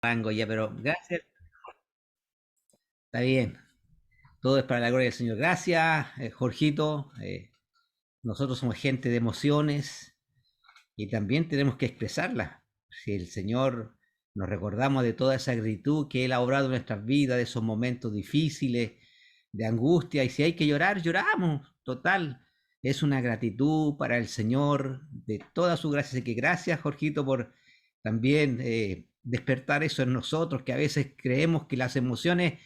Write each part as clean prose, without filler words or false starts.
Rango ya, pero gracias, está bien. Todo es para la gloria del Señor. Gracias, Jorgito. Nosotros somos gente de emociones y también tenemos que expresarlas. Si el Señor nos recordamos de toda esa gratitud que Él ha obrado en nuestras vidas, de esos momentos difíciles, de angustia, y si hay que llorar, lloramos. Total, es una gratitud para el Señor de toda su gracia. Así que gracias, Jorgito, por también despertar eso en nosotros, que a veces creemos que las emociones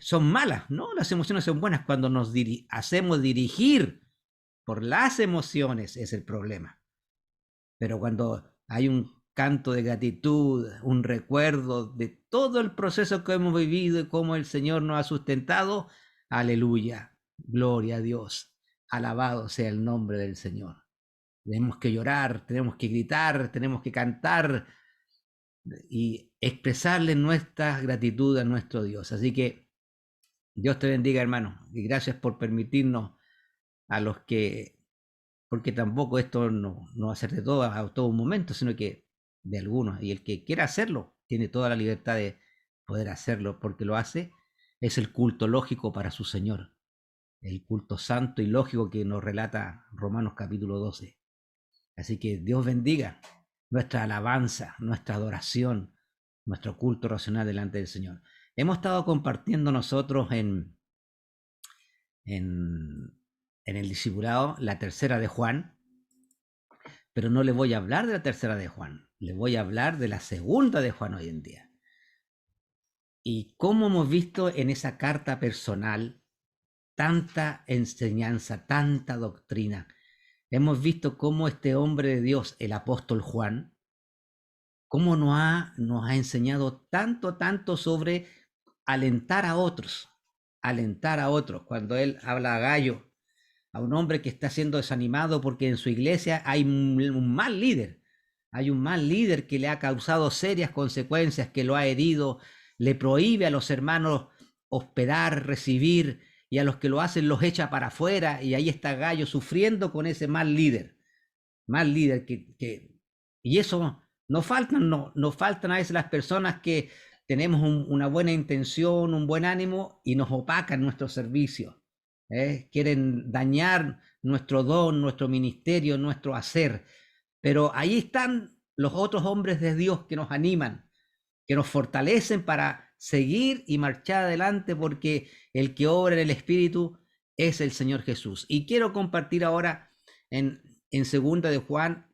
son malas, ¿no? Las emociones son buenas cuando hacemos dirigir por las emociones es el problema. Pero cuando hay un canto de gratitud, un recuerdo de todo el proceso que hemos vivido y cómo el Señor nos ha sustentado, aleluya, gloria a Dios, alabado sea el nombre del Señor. Tenemos que llorar, tenemos que gritar, tenemos que cantar y expresarle nuestra gratitud a nuestro Dios. Así que Dios te bendiga, hermano, y gracias por permitirnos a los que, porque tampoco esto no va a ser de todo a todo un momento, sino que de algunos, y el que quiera hacerlo tiene toda la libertad de poder hacerlo, porque lo hace, es el culto lógico para su Señor, el culto santo y lógico que nos relata Romanos capítulo 12. Así que Dios bendiga nuestra alabanza, nuestra adoración, nuestro culto racional delante del Señor. Hemos estado compartiendo nosotros en, en el discipulado la tercera de Juan, pero no le voy a hablar de la tercera de Juan, le voy a hablar de la segunda de Juan hoy en día. Y cómo hemos visto en esa carta personal tanta enseñanza, tanta doctrina. Hemos visto cómo este hombre de Dios, el apóstol Juan, cómo nos ha enseñado tanto, tanto sobre alentar a otros. Cuando él habla a Gallo, a un hombre que está siendo desanimado porque en su iglesia hay un mal líder. Hay un mal líder que le ha causado serias consecuencias, que lo ha herido, le prohíbe a los hermanos hospedar, recibir, y a los que lo hacen los echa para afuera, y ahí está Gallo sufriendo con ese mal líder y eso nos faltan a veces las personas que tenemos una buena intención, un buen ánimo y nos opacan nuestro servicio. Quieren dañar nuestro don, nuestro ministerio, nuestro hacer. Pero ahí están los otros hombres de Dios que nos animan, que nos fortalecen para seguir y marchar adelante porque el que obra en el Espíritu es el Señor Jesús. Y quiero compartir ahora en segunda de Juan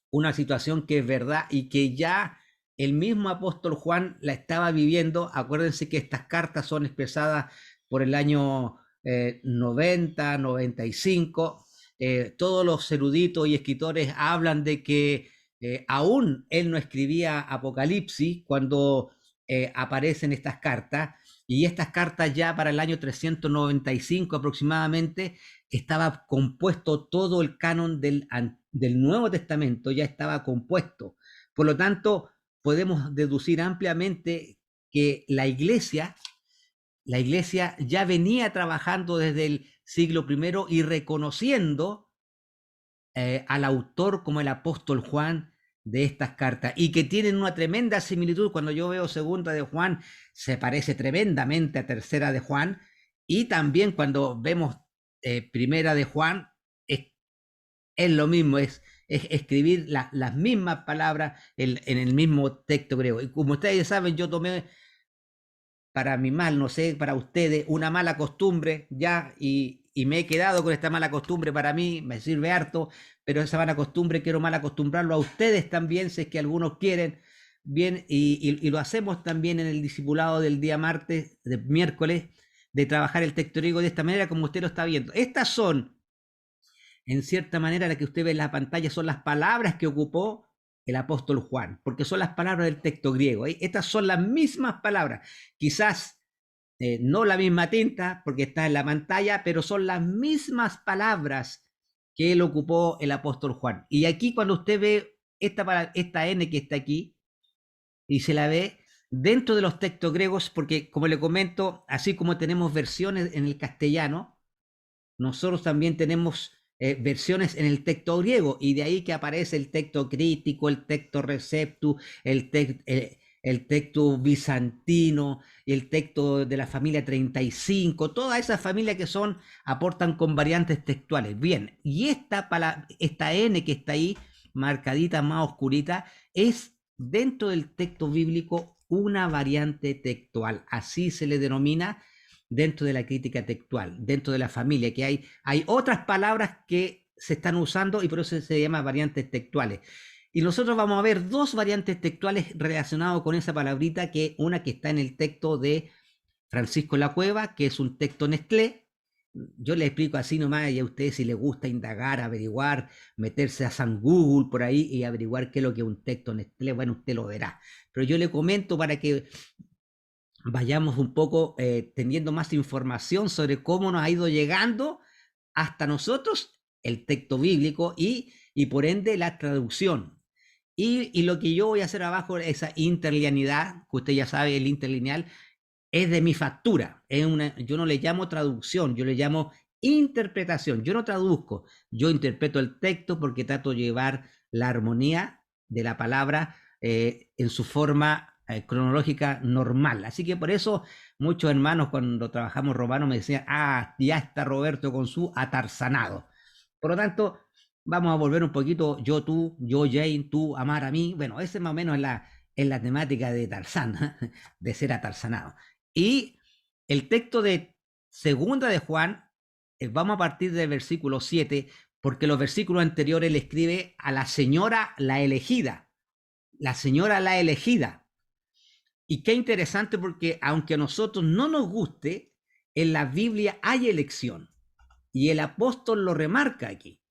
una situación que es verdad y que ya el mismo apóstol Juan la estaba viviendo. Acuérdense que estas cartas son expresadas por el año 90, 95. Todos los eruditos y escritores hablan de que aún él no escribía Apocalipsis cuando aparecen estas cartas, y estas cartas ya para el año 395 aproximadamente estaba compuesto todo el canon del Nuevo Testamento, ya estaba compuesto. Por lo tanto, podemos deducir ampliamente que la iglesia ya venía trabajando desde el siglo primero y reconociendo al autor como el apóstol Juan de estas cartas, y que tienen una tremenda similitud. Cuando yo veo segunda de Juan, se parece tremendamente a tercera de Juan, y también cuando vemos primera de Juan, es lo mismo, es escribir las mismas palabras en el mismo texto griego. Y como ustedes saben, yo tomé para mi mal, no sé, para ustedes, una mala costumbre ya, y me he quedado con esta mala costumbre. Para mí me sirve harto, pero esa mala costumbre quiero mal acostumbrarlo a ustedes también, si es que algunos quieren, bien, y lo hacemos también en el discipulado del día martes, de miércoles, de trabajar el texto griego de esta manera como usted lo está viendo. Estas son, en cierta manera, la que usted ve en la pantalla, son las palabras que ocupó el apóstol Juan, porque son las palabras del texto griego. Estas son las mismas palabras, quizás no la misma tinta, porque está en la pantalla, pero son las mismas palabras que él ocupó el apóstol Juan. Y aquí cuando usted ve esta N que está aquí, y se la ve dentro de los textos griegos, porque como le comento, así como tenemos versiones en el castellano, nosotros también tenemos versiones en el texto griego, y de ahí que aparece el texto crítico, el texto receptu, el texto bizantino, el texto de la familia 35, todas esas familias que son, aportan con variantes textuales. Bien, y esta N que está ahí, marcadita más oscurita, es dentro del texto bíblico una variante textual, así se le denomina dentro de la crítica textual, dentro de la familia, que hay otras palabras que se están usando y por eso se llama variantes textuales. Y nosotros vamos a ver dos variantes textuales relacionadas con esa palabrita, que una que está en el texto de Francisco La Cueva, que es un texto Nestlé. Yo le explico así nomás, y a ustedes si les gusta indagar, averiguar, meterse a San Google por ahí y averiguar qué es lo que es un texto Nestlé, bueno, usted lo verá. Pero yo le comento para que vayamos un poco teniendo más información sobre cómo nos ha ido llegando hasta nosotros el texto bíblico y por ende la traducción. Y lo que yo voy a hacer abajo, esa interlinealidad, que usted ya sabe, el interlineal, es de mi factura. Yo no le llamo traducción, yo le llamo interpretación. Yo no traduzco, yo interpreto el texto porque trato de llevar la armonía de la palabra en su forma cronológica normal. Así que por eso muchos hermanos cuando trabajamos romanos me decían, ya está Roberto con su atarzanado. Por lo tanto, vamos a volver un poquito yo, tú, yo, Jane, tú, Amar, a mí. Bueno, ese más o menos es la temática de Tarzán, de ser atarzanado. Y el texto de segunda de Juan, vamos a partir del versículo 7, porque los versículos anteriores le escribe a la señora la elegida, la señora la elegida. Y qué interesante, porque aunque a nosotros no nos guste, en la Biblia hay elección. Y el apóstol lo remarca aquí.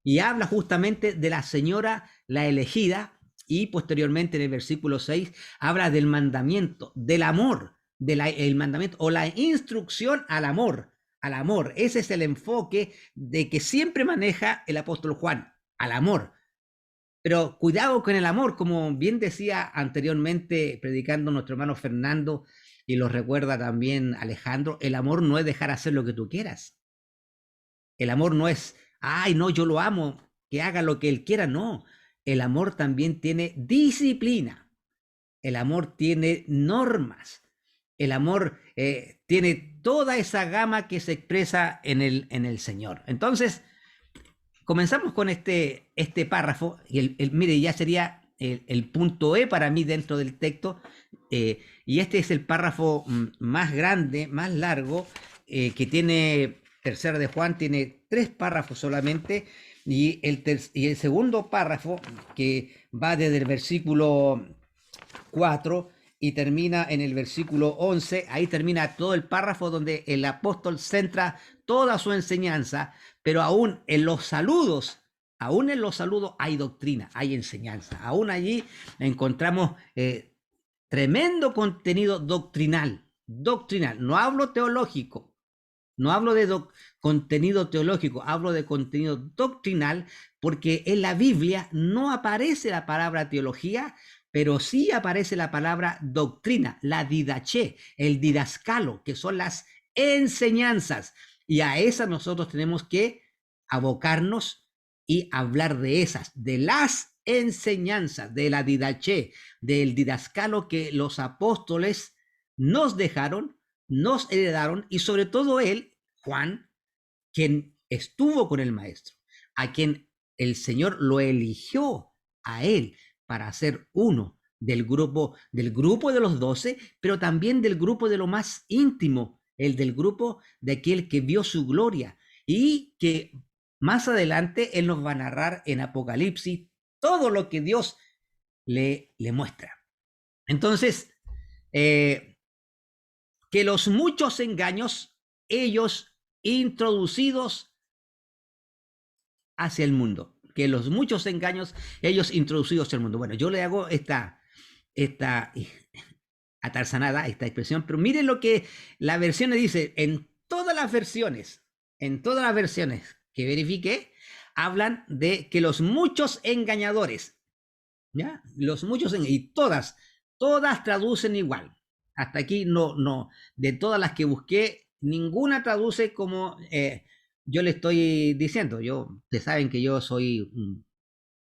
Y habla justamente de la señora la elegida, y posteriormente en el versículo 6 habla del mandamiento, del amor, el mandamiento o la instrucción al amor, al amor. Ese es el enfoque de que siempre maneja el apóstol Juan, al amor. Pero cuidado con el amor, como bien decía anteriormente predicando nuestro hermano Fernando, y lo recuerda también Alejandro, el amor no es dejar hacer lo que tú quieras. El amor no es, ay, no, yo lo amo, que haga lo que él quiera, no. El amor también tiene disciplina. El amor tiene normas. El amor tiene toda esa gama que se expresa en el Señor. Entonces, comenzamos con este párrafo, y mire, ya sería el punto E para mí dentro del texto, y este es el párrafo más grande, más largo, que tiene, tercera de Juan, tiene 3 párrafos solamente, y el segundo párrafo, que va desde el versículo 4 y termina en el versículo 11, ahí termina todo el párrafo donde el apóstol centra toda su enseñanza, pero aún en los saludos hay doctrina, hay enseñanza. Aún allí encontramos tremendo contenido doctrinal, doctrinal. No hablo teológico, no hablo de contenido teológico, hablo de contenido doctrinal, porque en la Biblia no aparece la palabra teología, pero sí aparece la palabra doctrina, la didaché, el didascalo, que son las enseñanzas. Y a esas nosotros tenemos que abocarnos y hablar de esas, de las enseñanzas, de la didaché, del didascalo que los apóstoles nos dejaron, nos heredaron, y sobre todo él, Juan, quien estuvo con el maestro, a quien el Señor lo eligió a él para ser uno del grupo de los 12, pero también del grupo de lo más íntimo, el del grupo de aquel que vio su gloria, y que más adelante él nos va a narrar en Apocalipsis todo lo que Dios le muestra. Entonces, que los muchos engaños, ellos introducidos hacia el mundo, que los muchos engaños, ellos introducidos hacia el mundo. Bueno, yo le hago esta atarzanada, esta expresión, pero miren lo que la versión dice, en todas las versiones que verifiqué, hablan de que los muchos engañadores, ¿ya? Los muchos, y todas traducen igual. Hasta aquí no, de todas las que busqué, ninguna traduce como yo le estoy diciendo. Ustedes saben que yo soy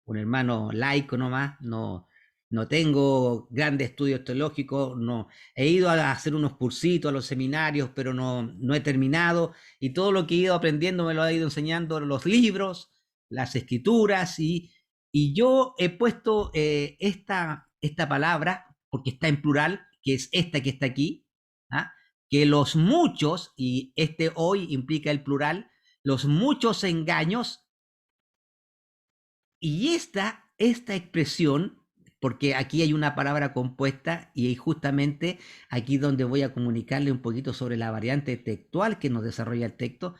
un hermano laico nomás, no, no tengo grandes estudios teológicos, no he ido a hacer unos cursitos a los seminarios, pero no he terminado, y todo lo que he ido aprendiendo me lo ha ido enseñando los libros, las escrituras, y yo he puesto esta palabra, porque está en plural, que es esta que está aquí, ¿ah? Que los muchos, y este hoy implica el plural, los muchos engaños, y esta expresión, porque aquí hay una palabra compuesta y justamente aquí donde voy a comunicarle un poquito sobre la variante textual que nos desarrolla el texto.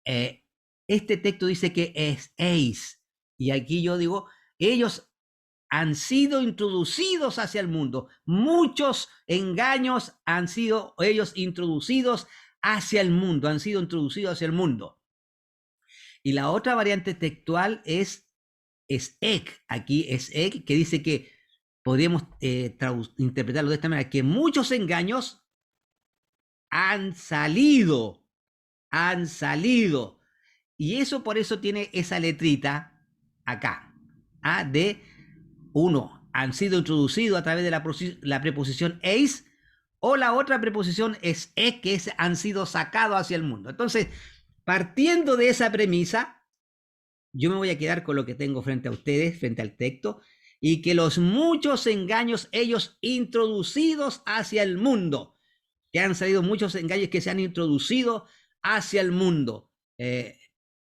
eh, este texto dice que es eis, y aquí yo digo, ellos han sido introducidos hacia el mundo. Muchos engaños han sido ellos introducidos hacia el mundo, han sido introducidos hacia el mundo. Y la otra variante textual es ek, aquí es ek, que dice que podríamos interpretarlo de esta manera, que muchos engaños han salido, han salido. Y eso por eso tiene esa letrita acá, ¿ah? De uno, han sido introducidos a través de la preposición eis, o la otra preposición es ek, que es han sido sacados hacia el mundo. Entonces, partiendo de esa premisa, yo me voy a quedar con lo que tengo frente a ustedes, frente al texto, y que los muchos engaños ellos introducidos hacia el mundo, que han salido muchos engaños que se han introducido hacia el mundo.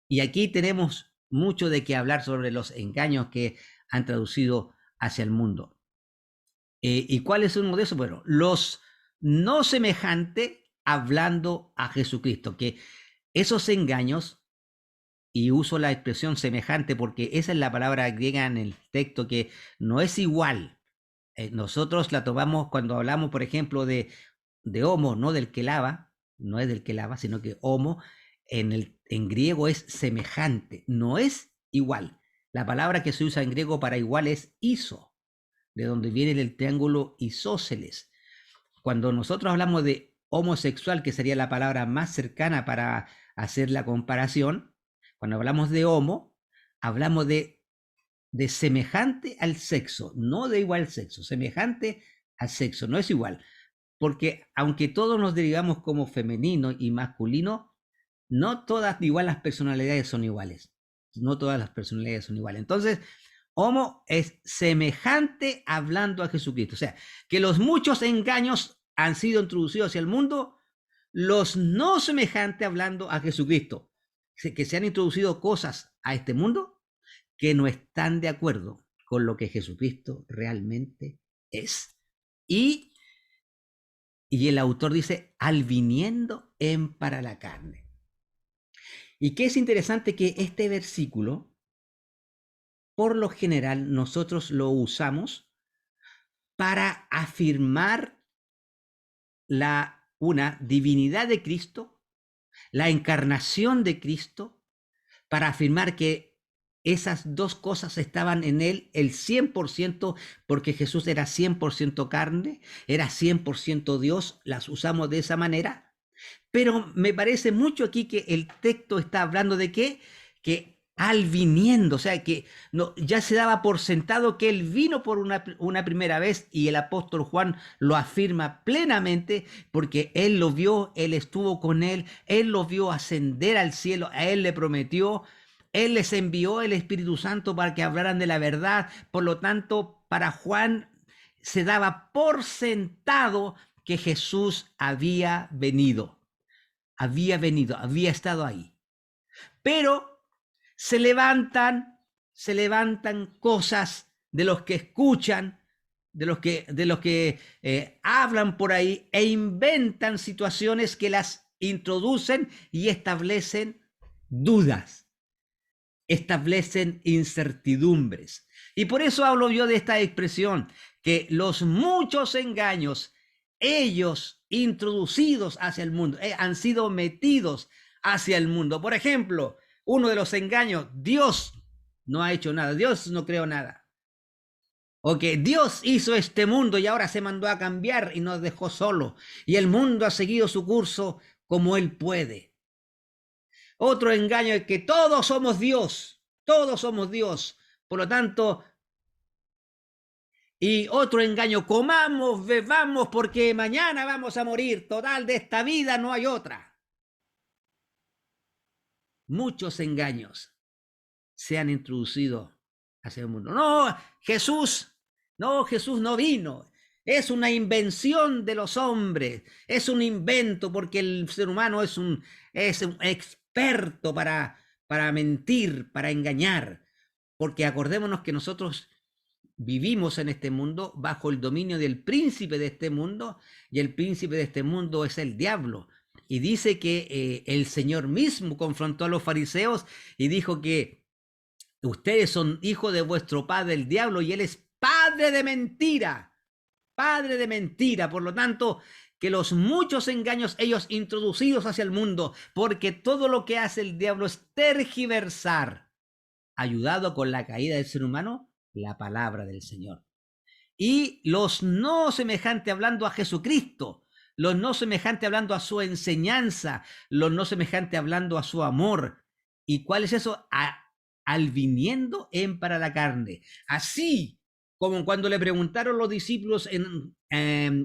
Y aquí tenemos mucho de qué hablar sobre los engaños que han traducido hacia el mundo. ¿Y cuál es uno de esos? Bueno, los no semejantes hablando a Jesucristo, que esos engaños, y uso la expresión semejante porque esa es la palabra griega en el texto, que no es igual. Nosotros la tomamos cuando hablamos, por ejemplo, de homo, no del que lava, no es del que lava, sino que homo en griego es semejante, no es igual. La palabra que se usa en griego para igual es iso, de donde viene el triángulo isósceles. Cuando nosotros hablamos de homosexual, que sería la palabra más cercana para hacer la comparación, cuando hablamos de homo, hablamos de semejante al sexo, no de igual sexo, semejante al sexo, no es igual. Porque aunque todos nos derivamos como femenino y masculino, no todas igual las personalidades son iguales. No todas las personalidades son iguales. Entonces, homo es semejante hablando a Jesucristo. O sea, que los muchos engaños han sido introducidos hacia el mundo, los no semejantes hablando a Jesucristo. Que se han introducido cosas a este mundo que no están de acuerdo con lo que Jesucristo realmente es. Y el autor dice, al viniendo en para la carne. Y que es interesante que este versículo, por lo general, nosotros lo usamos para afirmar una divinidad de Cristo, la encarnación de Cristo, para afirmar que esas dos cosas estaban en él el 100%, porque Jesús era 100% carne, era 100% Dios, las usamos de esa manera. Pero me parece mucho aquí que el texto está hablando de que al viniendo, o sea, que no, ya se daba por sentado que él vino por una primera vez, y el apóstol Juan lo afirma plenamente porque él lo vio, él estuvo con él lo vio ascender al cielo, a él le prometió, él les envió el Espíritu Santo para que hablaran de la verdad. Por lo tanto, para Juan se daba por sentado que Jesús había venido, había estado ahí. Pero se levantan cosas de los que escuchan, de los que hablan por ahí, e inventan situaciones que las introducen y establecen dudas, establecen incertidumbres. Y por eso hablo yo de esta expresión, que los muchos engaños, ellos introducidos hacia el mundo, han sido metidos hacia el mundo. Por ejemplo, uno de los engaños, Dios no ha hecho nada, Dios no creó nada. O que Dios hizo este mundo y ahora se mandó a cambiar y nos dejó solo. Y el mundo ha seguido su curso como él puede. Otro engaño es que todos somos Dios, por lo tanto, Y otro engaño, comamos, bebamos, porque mañana vamos a morir. Total, de esta vida no hay otra. Muchos engaños se han introducido hacia el mundo. No, Jesús no vino. Es una invención de los hombres. Es un invento porque el ser humano es un experto para mentir, para engañar. Porque acordémonos que nosotros vivimos en este mundo bajo el dominio del príncipe de este mundo, y el príncipe de este mundo es el diablo. Y dice que el Señor mismo confrontó a los fariseos y dijo que ustedes son hijos de vuestro padre el diablo, y él es padre de mentira, padre de mentira. Por lo tanto, que los muchos engaños ellos introducidos hacia el mundo, porque todo lo que hace el diablo es tergiversar, ayudado con la caída del ser humano, la palabra del Señor. Y los no semejantes hablando a Jesucristo, los no semejantes hablando a su enseñanza, los no semejantes hablando a su amor. ¿Y cuál es eso? Al viniendo en para la carne. Así como cuando le preguntaron los discípulos en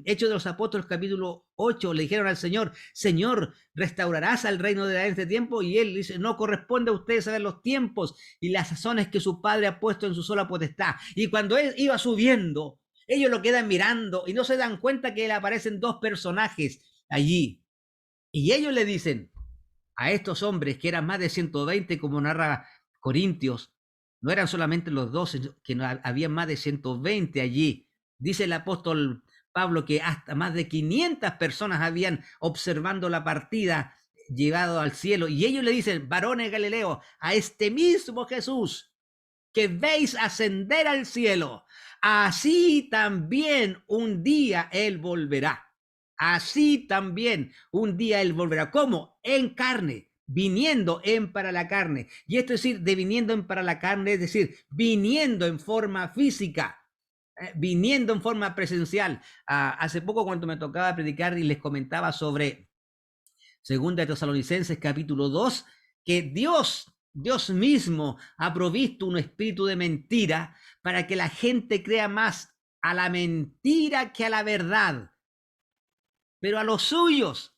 Hechos de los Apóstoles capítulo 8, le dijeron al Señor, Señor, ¿restaurarás al reino de este tiempo? Y él dice, no corresponde a ustedes saber los tiempos y las sazones que su Padre ha puesto en su sola potestad. Y cuando él iba subiendo, ellos lo quedan mirando y no se dan cuenta que le aparecen dos personajes allí. Y ellos le dicen a estos hombres, que eran más de 120, como narra Corintios, no eran solamente los 12, que no, había más de 120 allí. Dice el apóstol Pablo que hasta más de 500 personas habían observando la partida llevado al cielo. Y ellos le dicen, varones Galileo, a este mismo Jesús que veis ascender al cielo, así también un día él volverá. Así también un día él volverá. ¿Cómo? En carne, viniendo en para la carne. Y esto es decir, de viniendo en para la carne, es decir, viniendo en forma física, viniendo en forma presencial. Hace poco cuando me tocaba predicar y les comentaba sobre Segunda de Tesalonicenses capítulo 2, que Dios mismo ha provisto un espíritu de mentira para que la gente crea más a la mentira que a la verdad. Pero a los suyos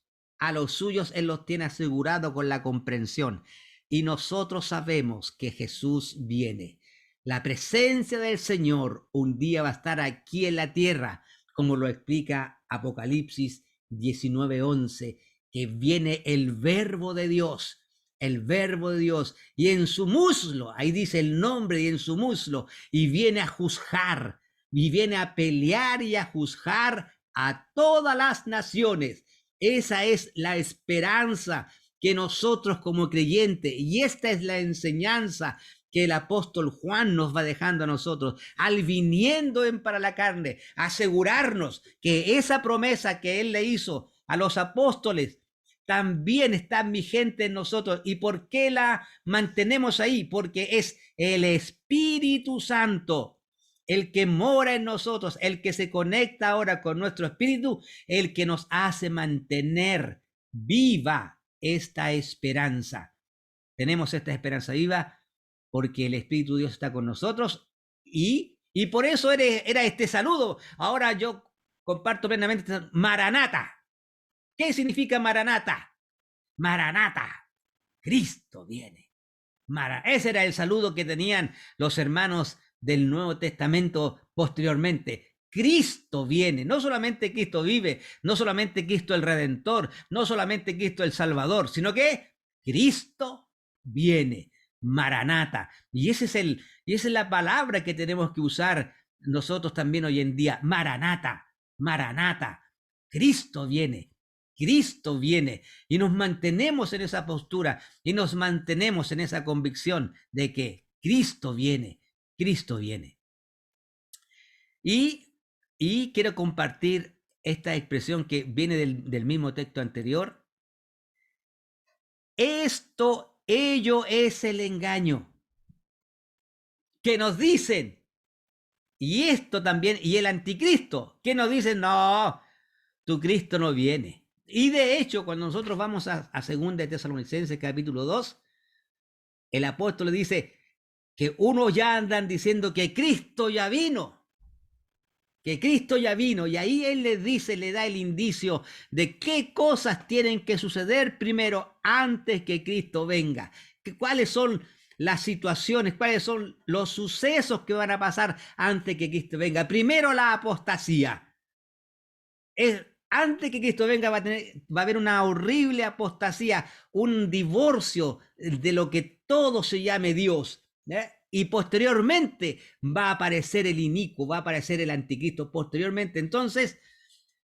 Él los tiene asegurado con la comprensión. Y nosotros sabemos que Jesús viene. La presencia del Señor un día va a estar aquí en la tierra, como lo explica Apocalipsis 19:11, que viene el verbo de Dios. El verbo de Dios, y en su muslo, ahí dice el nombre, y en su muslo, y viene a juzgar, y viene a pelear y a juzgar a todas las naciones. Esa es la esperanza que nosotros como creyentes, y esta es la enseñanza que el apóstol Juan nos va dejando a nosotros, al viniendo en para la carne, asegurarnos que esa promesa que él le hizo a los apóstoles también está vigente en nosotros. ¿Y por qué la mantenemos ahí? Porque es el Espíritu Santo el que mora en nosotros, el que se conecta ahora con nuestro espíritu, el que nos hace mantener viva esta esperanza. Tenemos esta esperanza viva porque el Espíritu de Dios está con nosotros, y por eso era este saludo. Ahora yo comparto plenamente Maranata. ¿Qué significa Maranata? Maranata, Cristo viene. Ese era el saludo que tenían los hermanos del Nuevo Testamento posteriormente. Cristo viene, no solamente Cristo vive, no solamente Cristo el Redentor, no solamente Cristo el Salvador, sino que Cristo viene, Maranata. Y esa es la palabra que tenemos que usar nosotros también hoy en día, Maranata, Maranata. Cristo viene. Cristo viene, y nos mantenemos en esa postura y nos mantenemos en esa convicción de que Cristo viene, Cristo viene. Y quiero compartir esta expresión que viene del mismo texto anterior. Ello es el engaño que nos dicen, y esto también, y el anticristo, que nos dicen, no, tu Cristo no viene. Y de hecho, cuando nosotros vamos a 2 de Tesalonicenses capítulo 2, el apóstol dice que unos ya andan diciendo que Cristo ya vino. que Cristo ya vino, y ahí Él les dice, le da el indicio de qué cosas tienen que suceder primero antes que Cristo venga, que cuáles son las situaciones, cuáles son los sucesos que van a pasar antes que Cristo venga. Primero la apostasía. Antes que Cristo venga va a haber una horrible apostasía, un divorcio de lo que todo se llame Dios. Y posteriormente va a aparecer el inicuo, va a aparecer el anticristo posteriormente. Entonces,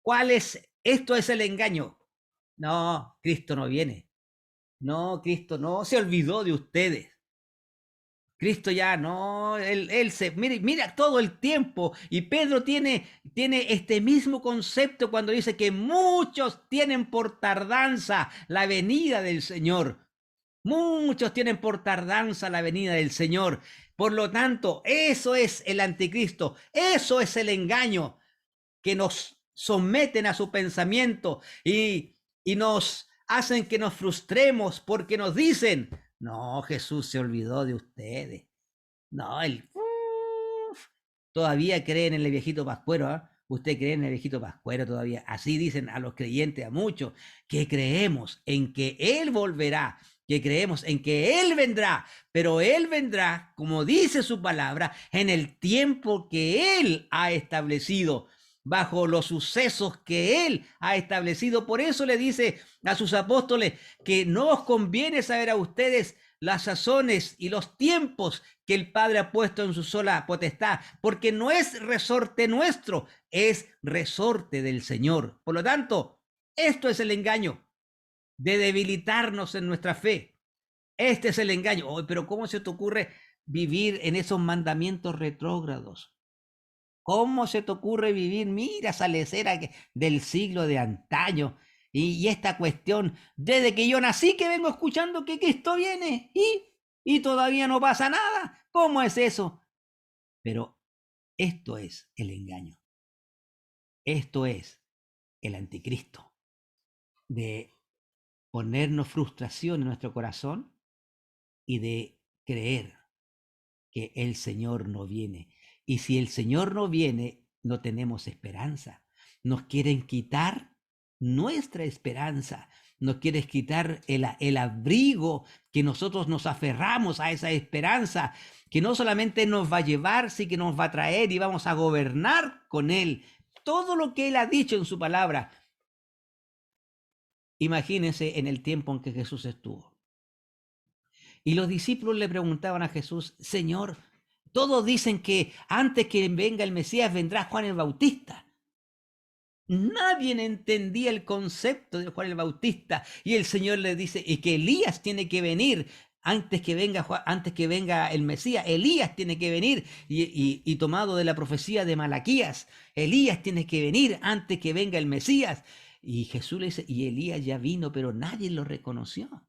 ¿cuál es? Esto es el engaño. No, Cristo no viene. No, Cristo no se olvidó de ustedes. Cristo ya no, él se, mira todo el tiempo. Y Pedro tiene este mismo concepto cuando dice que muchos tienen por tardanza la venida del Señor. Muchos tienen por tardanza la venida del Señor. Por lo tanto, eso es el anticristo, eso es el engaño que nos someten a su pensamiento y nos hacen que nos frustremos porque nos dicen, no, Jesús se olvidó de ustedes. No, todavía creen en el viejito pascuero, ¿eh? Usted cree en el viejito pascuero todavía. Así dicen a los creyentes, a muchos, que creemos en que Él volverá, que creemos en que Él vendrá, pero Él vendrá, como dice su palabra, en el tiempo que Él ha establecido, bajo los sucesos que Él ha establecido. Por eso le dice a sus apóstoles que no os conviene saber a ustedes las sazones y los tiempos que el Padre ha puesto en su sola potestad, porque no es resorte nuestro, es resorte del Señor. Por lo tanto, esto es el engaño de debilitarnos en nuestra fe. Este es el engaño. Oh, pero ¿cómo se te ocurre vivir en esos mandamientos retrógrados? ¿Cómo se te ocurre vivir? Mira esa lecera del siglo de antaño. Y esta cuestión, desde que yo nací que vengo escuchando que Cristo viene y todavía no pasa nada. ¿Cómo es eso? Pero esto es el engaño. Esto es el anticristo. De ponernos frustración en nuestro corazón y de creer que el Señor no viene. Y si el Señor no viene, no tenemos esperanza. Nos quieren quitar nuestra esperanza. Nos quieren quitar el abrigo que nosotros nos aferramos a esa esperanza, que no solamente nos va a llevar, sino que nos va a traer y vamos a gobernar con Él. Todo lo que Él ha dicho en su palabra. Imagínense en el tiempo en que Jesús estuvo. Y los discípulos le preguntaban a Jesús, Señor, todos dicen que antes que venga el Mesías vendrá Juan el Bautista. Nadie entendía el concepto de Juan el Bautista. Y el Señor le dice, y que Elías tiene que venir antes que venga el Mesías. Elías tiene que venir. Y tomado de la profecía de Malaquías, Elías tiene que venir antes que venga el Mesías. Y Jesús le dice, y Elías ya vino, pero nadie lo reconoció.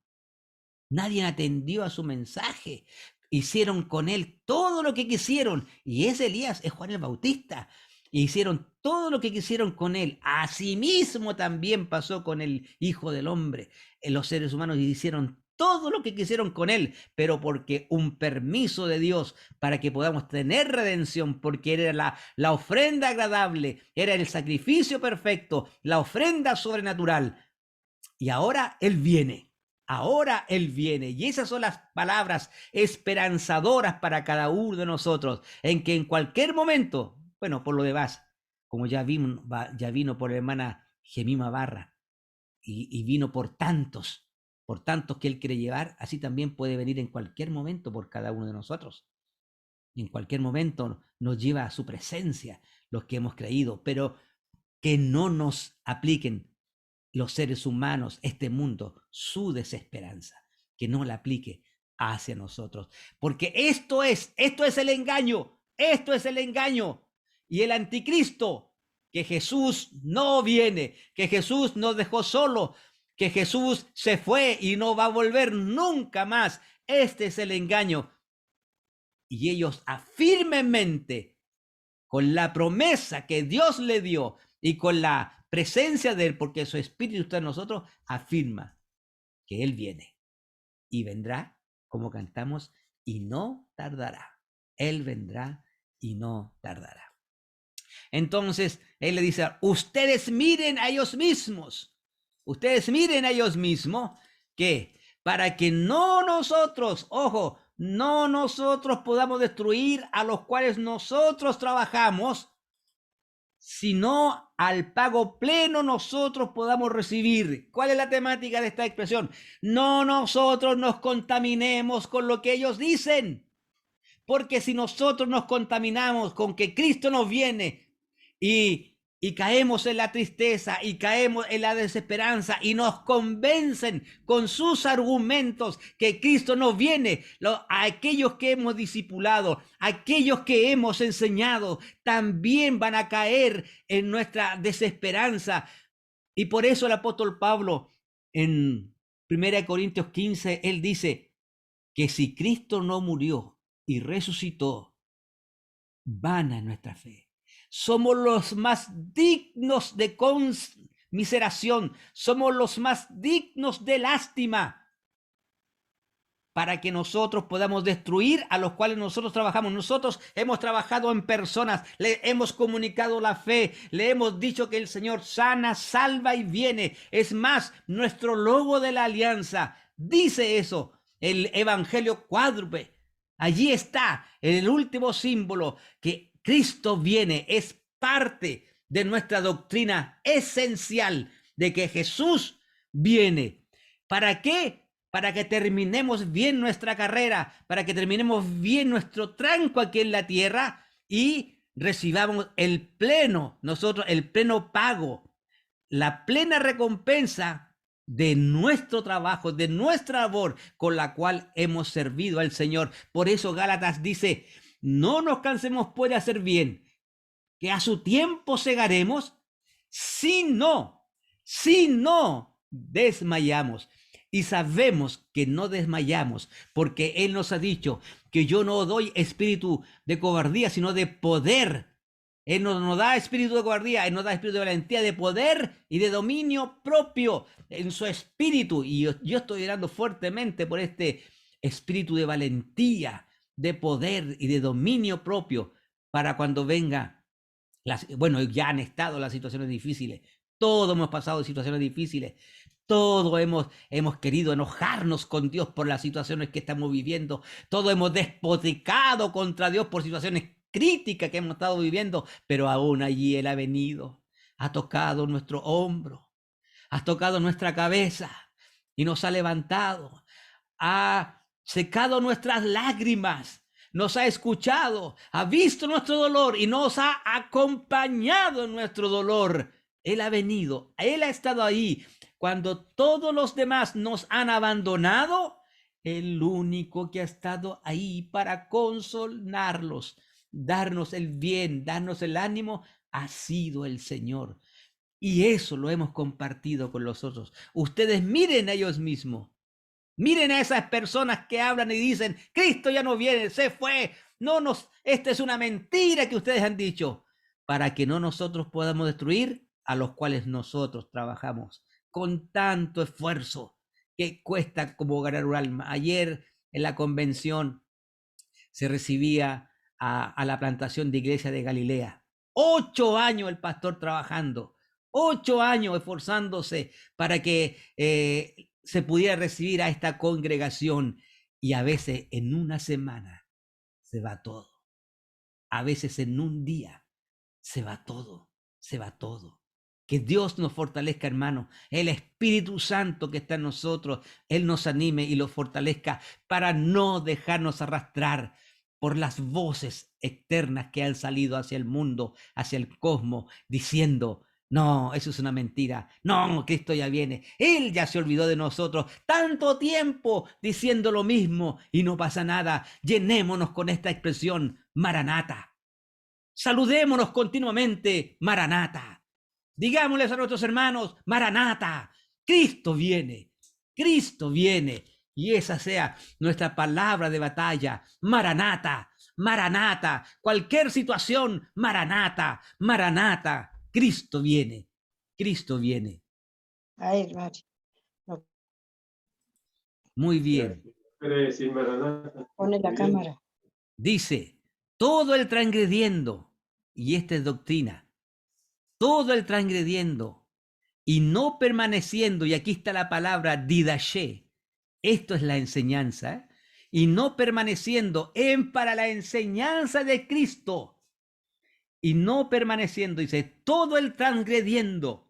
Nadie atendió a su mensaje. Hicieron con él todo lo que quisieron. Y ese Elías es Juan el Bautista. Hicieron todo lo que quisieron con él. Asimismo también pasó con el Hijo del Hombre. Los seres humanos hicieron todo lo que quisieron con él, pero porque un permiso de Dios para que podamos tener redención, porque era la ofrenda agradable, era el sacrificio perfecto, la ofrenda sobrenatural. Y ahora Él viene. Ahora Él viene. Y esas son las palabras esperanzadoras para cada uno de nosotros, en que en cualquier momento, bueno, por lo demás, como ya vino por la hermana Gemima Barra y vino por tantos que Él quiere llevar, así también puede venir en cualquier momento por cada uno de nosotros. En cualquier momento nos lleva a su presencia los que hemos creído, pero que no nos apliquen los seres humanos, este mundo, su desesperanza, que no la aplique hacia nosotros. Porque esto es el engaño, esto es el engaño. Y el anticristo, que Jesús no viene, que Jesús nos dejó solo, que Jesús se fue y no va a volver nunca más. Este es el engaño. Y ellos firmemente, con la promesa que Dios le dio y con la presencia de Él, porque su Espíritu está en nosotros, afirma que Él viene y vendrá, como cantamos, y no tardará. Él vendrá y no tardará. Entonces, él le dice, ustedes miren a ellos mismos, que para que no nosotros, ojo, no nosotros podamos destruir a los cuales nosotros trabajamos, sino al pago pleno nosotros podamos recibir. ¿Cuál es la temática de esta expresión? No nosotros nos contaminemos con lo que ellos dicen, porque si nosotros nos contaminamos con que Cristo nos viene y caemos en la tristeza y caemos en la desesperanza y nos convencen con sus argumentos que Cristo nos viene, a aquellos que hemos discipulado, aquellos que hemos enseñado, también van a caer en nuestra desesperanza. Y por eso el apóstol Pablo en 1 Corintios 15, él dice que si Cristo no murió y resucitó, vana es nuestra fe. Somos los más dignos de conmiseración, somos los más dignos de lástima, para que nosotros podamos destruir a los cuales nosotros trabajamos. Nosotros hemos trabajado en personas, le hemos comunicado la fe, le hemos dicho que el Señor sana, salva y viene. Es más, nuestro logo de la alianza dice eso, el Evangelio cuádruple. Allí está el último símbolo, que Cristo viene, es parte de nuestra doctrina esencial de que Jesús viene. ¿Para qué? Para que terminemos bien nuestra carrera, para que terminemos bien nuestro tranco aquí en la tierra y recibamos el pleno, nosotros el pleno pago, la plena recompensa de nuestro trabajo, de nuestra labor con la cual hemos servido al Señor. Por eso Gálatas dice, no nos cansemos pues de hacer bien, que a su tiempo segaremos, si no desmayamos. Y sabemos que no desmayamos, porque Él nos ha dicho que yo no doy espíritu de cobardía, sino de poder. Él no nos da espíritu de cobardía, Él nos da espíritu de valentía, de poder y de dominio propio en su espíritu. Y yo estoy orando fuertemente por este espíritu de valentía, de poder y de dominio propio para cuando venga. Bueno, ya han estado las situaciones difíciles. Todos hemos pasado situaciones difíciles. Todos hemos querido enojarnos con Dios por las situaciones que estamos viviendo. Todos hemos despotricado contra Dios por situaciones críticas que hemos estado viviendo. Pero aún allí Él ha venido, ha tocado nuestro hombro, ha tocado nuestra cabeza y nos ha levantado, ha secado nuestras lágrimas, nos ha escuchado, ha visto nuestro dolor y nos ha acompañado en nuestro dolor. Él ha venido, Él ha estado ahí. Cuando todos los demás nos han abandonado, el único que ha estado ahí para consolarlos, darnos el bien, darnos el ánimo, ha sido el Señor. Y eso lo hemos compartido con los otros. Ustedes miren a ellos mismos. Miren a esas personas que hablan y dicen, Cristo ya no viene, se fue. Esta es una mentira que ustedes han dicho, para que no nosotros podamos destruir a los cuales nosotros trabajamos con tanto esfuerzo que cuesta como ganar un alma. Ayer en la convención se recibía a la plantación de Iglesia de Galilea. 8 años el pastor trabajando, 8 años esforzándose para que se pudiera recibir a esta congregación, y a veces en una semana se va todo, a veces en un día se va todo. Que Dios nos fortalezca, hermano. El Espíritu Santo que está en nosotros, Él nos anime y lo fortalezca para no dejarnos arrastrar por las voces externas que han salido hacia el mundo, hacia el cosmos, diciendo, no, eso es una mentira. No, Cristo ya viene. Él ya se olvidó de nosotros. Tanto tiempo diciendo lo mismo y no pasa nada. Llenémonos con esta expresión, Maranata. Saludémonos continuamente, Maranata. Digámosles a nuestros hermanos, Maranata, Cristo viene, y esa sea nuestra palabra de batalla, Maranata, Maranata, cualquier situación, Maranata, Maranata, Cristo viene. Ay, hermano. No. Muy bien. Pone la cámara. Dice, todo el transgrediendo y esta es doctrina, todo el transgrediendo y no permaneciendo, y aquí está la palabra didaché, esto es la enseñanza, y no permaneciendo en para la enseñanza de Cristo, y no permaneciendo, dice, todo el transgrediendo.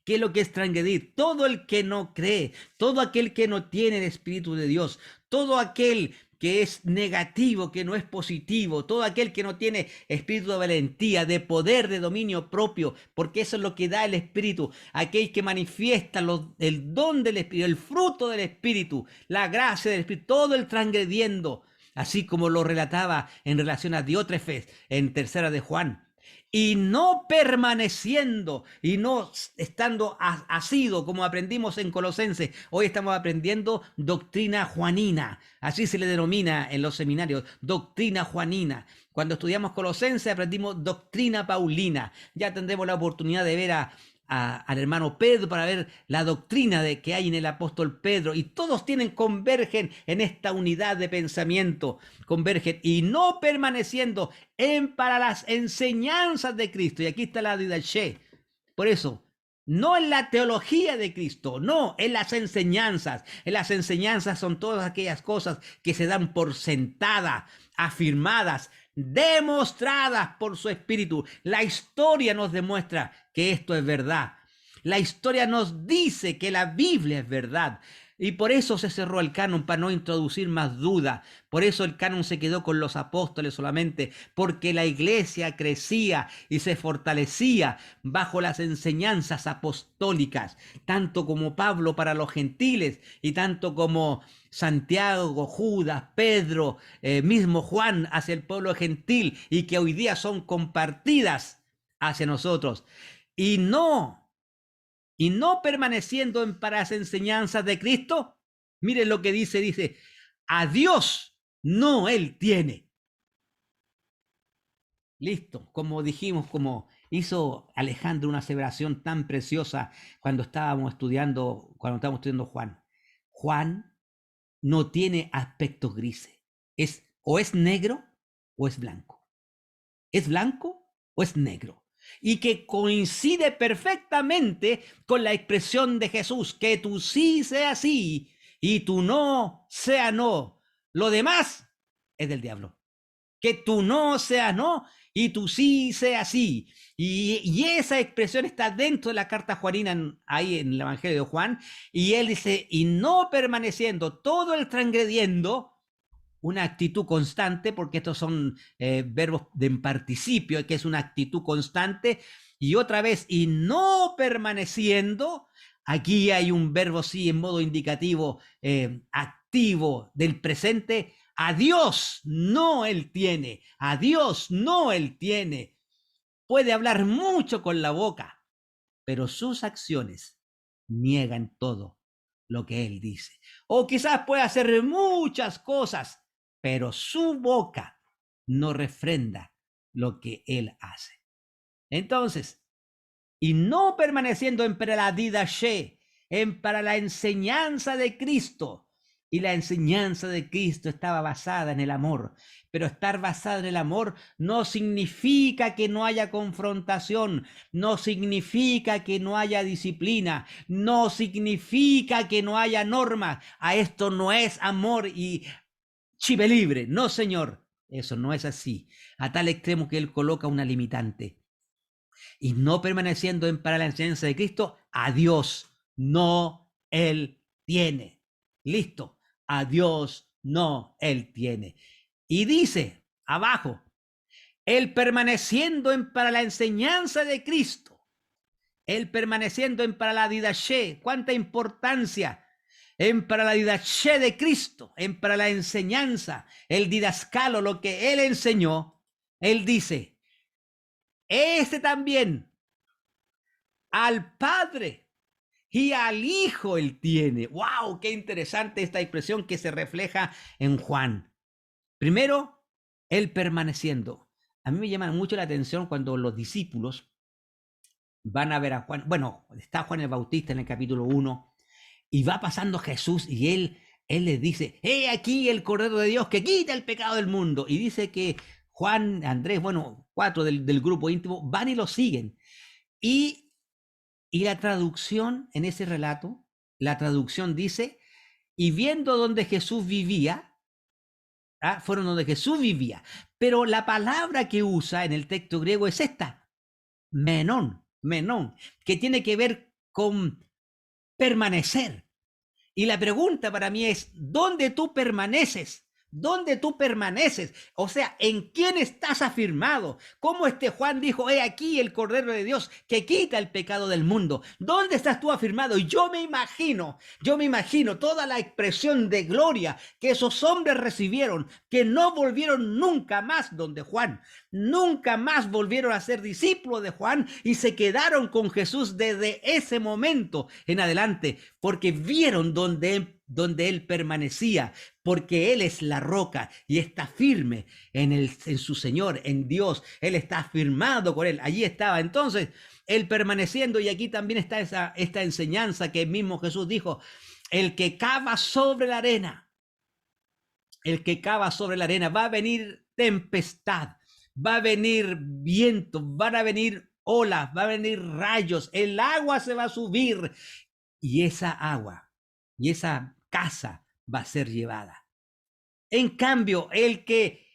¿Qué es lo que es transgredir? Todo el que no cree, todo aquel que no tiene el Espíritu de Dios, todo aquel que es negativo, que no es positivo, todo aquel que no tiene espíritu de valentía, de poder, de dominio propio, porque eso es lo que da el Espíritu, aquel que manifiesta el don del Espíritu, el fruto del Espíritu, la gracia del Espíritu, todo el transgrediendo, así como lo relataba en relación a Diótrefes en tercera de Juan. Y no permaneciendo y no estando asido como aprendimos en Colosenses. Hoy estamos aprendiendo doctrina juanina, así se le denomina en los seminarios, doctrina juanina. Cuando estudiamos Colosenses aprendimos doctrina paulina. Ya tendremos la oportunidad de ver al hermano Pedro para ver la doctrina que hay en el apóstol Pedro, y todos convergen en esta unidad de pensamiento, convergen y no permaneciendo en para las enseñanzas de Cristo. Y aquí está la didaché. Por eso, no en la teología de Cristo, no, en las enseñanzas. En las enseñanzas son todas aquellas cosas que se dan por sentadas, afirmadas, demostradas por su Espíritu. La historia nos demuestra que esto es verdad. La historia nos dice que la Biblia es verdad. Y por eso se cerró el canon, para no introducir más duda. Por eso el canon se quedó con los apóstoles solamente, porque la iglesia crecía y se fortalecía bajo las enseñanzas apostólicas, tanto como Pablo para los gentiles y tanto como Santiago, Judas, Pedro, mismo Juan hacia el pueblo gentil, y que hoy día son compartidas hacia nosotros. Y no permaneciendo en para las enseñanzas de Cristo. Miren lo que dice, a Dios no él tiene. Listo, como dijimos, como hizo Alejandro una aseveración tan preciosa cuando estábamos estudiando Juan. Juan no tiene aspectos grises. O es negro o es blanco. ¿Es blanco o es negro? Y que coincide perfectamente con la expresión de Jesús, que tú sí sea sí y tú no sea no. Lo demás es del diablo. Que tú no sea no y tú sí sea sí. Y esa expresión está dentro de la carta juanina, ahí en el Evangelio de Juan, y él dice, y no permaneciendo todo el transgrediendo, una actitud constante, porque estos son verbos en participio, que es una actitud constante, y otra vez, y no permaneciendo, aquí hay un verbo sí en modo indicativo, activo del presente, a Dios no él tiene, a Dios no él tiene. Puede hablar mucho con la boca, pero sus acciones niegan todo lo que él dice. O quizás pueda hacer muchas cosas, pero su boca no refrenda lo que él hace. Entonces, y no permaneciendo en para la didaché, en para la enseñanza de Cristo. Y la enseñanza de Cristo estaba basada en el amor. Pero estar basada en el amor no significa que no haya confrontación, no significa que no haya disciplina, no significa que no haya normas. A esto no es amor y chive libre. No, señor, eso no es así. A tal extremo que él coloca una limitante. Y no permaneciendo en para la enseñanza de Cristo, a Dios no él tiene. Listo, a Dios no él tiene. Y dice abajo, él permaneciendo en para la enseñanza de Cristo, él permaneciendo en para la didaché, cuánta importancia, en para la didaché de Cristo, en para la enseñanza, el didascalo, lo que él enseñó, él dice, también al Padre y al Hijo él tiene. ¡Wow! Qué interesante esta expresión que se refleja en Juan. Primero, él permaneciendo. A mí me llama mucho la atención cuando los discípulos van a ver a Juan. Bueno, está Juan el Bautista en el capítulo 1 y va pasando Jesús y él les dice, aquí el Cordero de Dios que quita el pecado del mundo. Y dice que Juan, Andrés, bueno, 4 del grupo íntimo, van y lo siguen. Y la traducción en ese relato, la traducción dice, y viendo donde Jesús vivía, fueron donde Jesús vivía. Pero la palabra que usa en el texto griego es esta, menón, que tiene que ver con permanecer. Y la pregunta para mí es, ¿dónde tú permaneces? ¿Dónde tú permaneces? O sea, ¿en quién estás afirmado? Como Juan dijo, he aquí el Cordero de Dios que quita el pecado del mundo. ¿Dónde estás tú afirmado? Y yo me imagino toda la expresión de gloria que esos hombres recibieron, que no volvieron nunca más donde Juan, nunca más volvieron a ser discípulos de Juan y se quedaron con Jesús desde ese momento en adelante, porque vieron donde él permanecía, porque él es la roca y está firme en su Señor, en Dios. Él está firmado con él. Allí estaba. Entonces, él permaneciendo, y aquí también está esta enseñanza que mismo Jesús dijo, el que cava sobre la arena, va a venir tempestad, va a venir viento, van a venir olas, va a venir rayos, el agua se va a subir y esa agua y esa casa va a ser llevada. En cambio, el que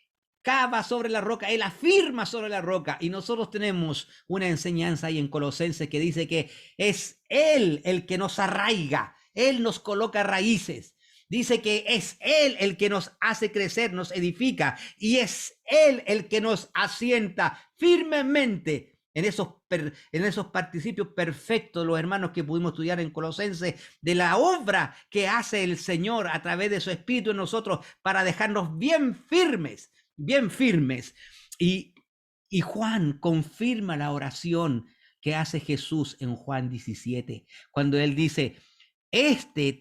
cava sobre la roca, él afirma sobre la roca. Y nosotros tenemos una enseñanza ahí en Colosenses que dice que es él el que nos arraiga, él nos coloca raíces. Dice que es él el que nos hace crecer, nos edifica, y es él el que nos asienta firmemente en esos participios perfectos, los hermanos que pudimos estudiar en Colosenses, de la obra que hace el Señor a través de su Espíritu en nosotros para dejarnos bien firmes. Y Juan confirma la oración que hace Jesús en Juan 17, cuando él dice,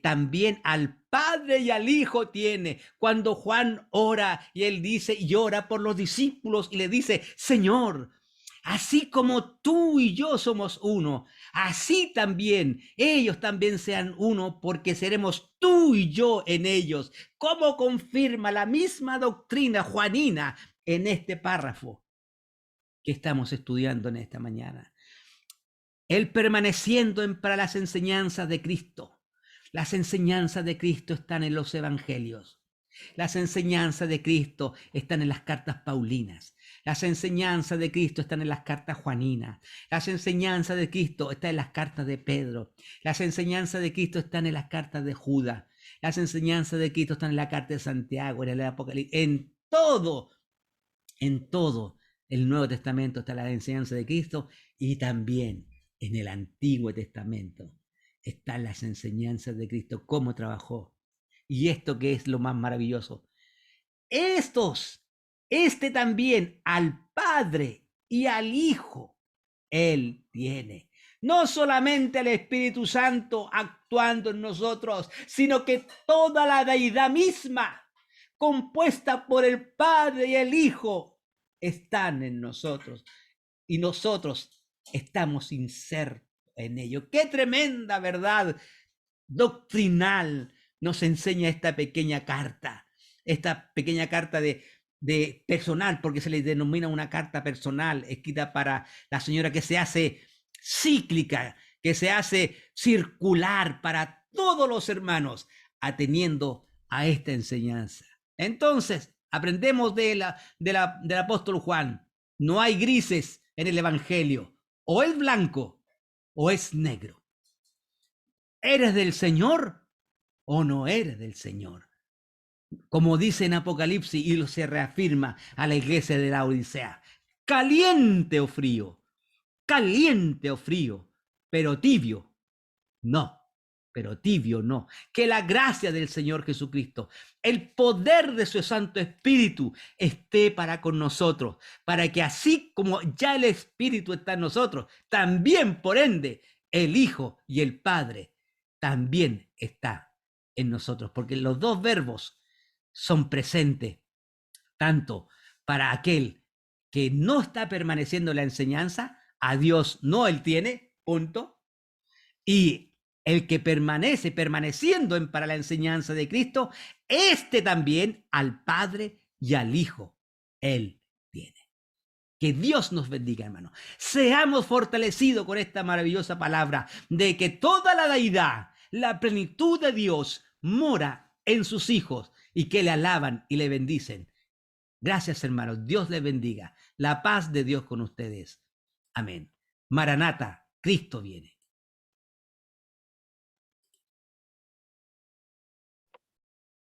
también al Padre y al Hijo tiene. Cuando Juan ora y él dice y ora por los discípulos y le dice, Señor, así como tú y yo somos uno, así también ellos también sean uno, porque seremos tú y yo en ellos. ¿Cómo confirma la misma doctrina juanina en este párrafo que estamos estudiando en esta mañana? Él permaneciendo para las enseñanzas de Cristo. Las enseñanzas de Cristo están en los evangelios. Las enseñanzas de Cristo están en las cartas paulinas. Las enseñanzas de Cristo están en las cartas juaninas. Las enseñanzas de Cristo están en las cartas de Pedro. Las enseñanzas de Cristo están en las cartas de Judas. Las enseñanzas de Cristo están en la carta de Santiago, en el Apocalipsis. En todo el Nuevo Testamento está la enseñanza de Cristo, y también en el Antiguo Testamento están las enseñanzas de Cristo, cómo trabajó. Y esto que es lo más maravilloso, también al Padre y al Hijo, él tiene. No solamente el Espíritu Santo actuando en nosotros, sino que toda la deidad misma, compuesta por el Padre y el Hijo, están en nosotros. Y nosotros estamos insertos en ello. ¡Qué tremenda verdad doctrinal nos enseña esta pequeña carta de personal, porque se le denomina una carta personal escrita para la señora, que se hace cíclica, que se hace circular para todos los hermanos, atendiendo a esta enseñanza. Entonces, aprendemos del apóstol Juan, no hay grises en el evangelio, o es blanco o es negro. ¿Eres del Señor o no eres del Señor? Como dice en Apocalipsis, y lo se reafirma a la iglesia de la Odisea, caliente o frío, pero tibio no. Que la gracia del Señor Jesucristo, el poder de su Santo Espíritu esté para con nosotros, para que así como ya el Espíritu está en nosotros, también por ende el Hijo y el Padre también está en nosotros, porque los dos verbos son presentes tanto para aquel que no está permaneciendo en la enseñanza, a Dios no él tiene, punto, y el que permaneciendo para la enseñanza de Cristo, también al Padre y al Hijo, él Que Dios nos bendiga, hermano. Seamos fortalecidos con esta maravillosa palabra de que toda la deidad, la plenitud de Dios, mora en sus hijos y que le alaban y le bendicen. Gracias, hermanos. Dios les bendiga. La paz de Dios con ustedes. Amén. Maranata, Cristo viene.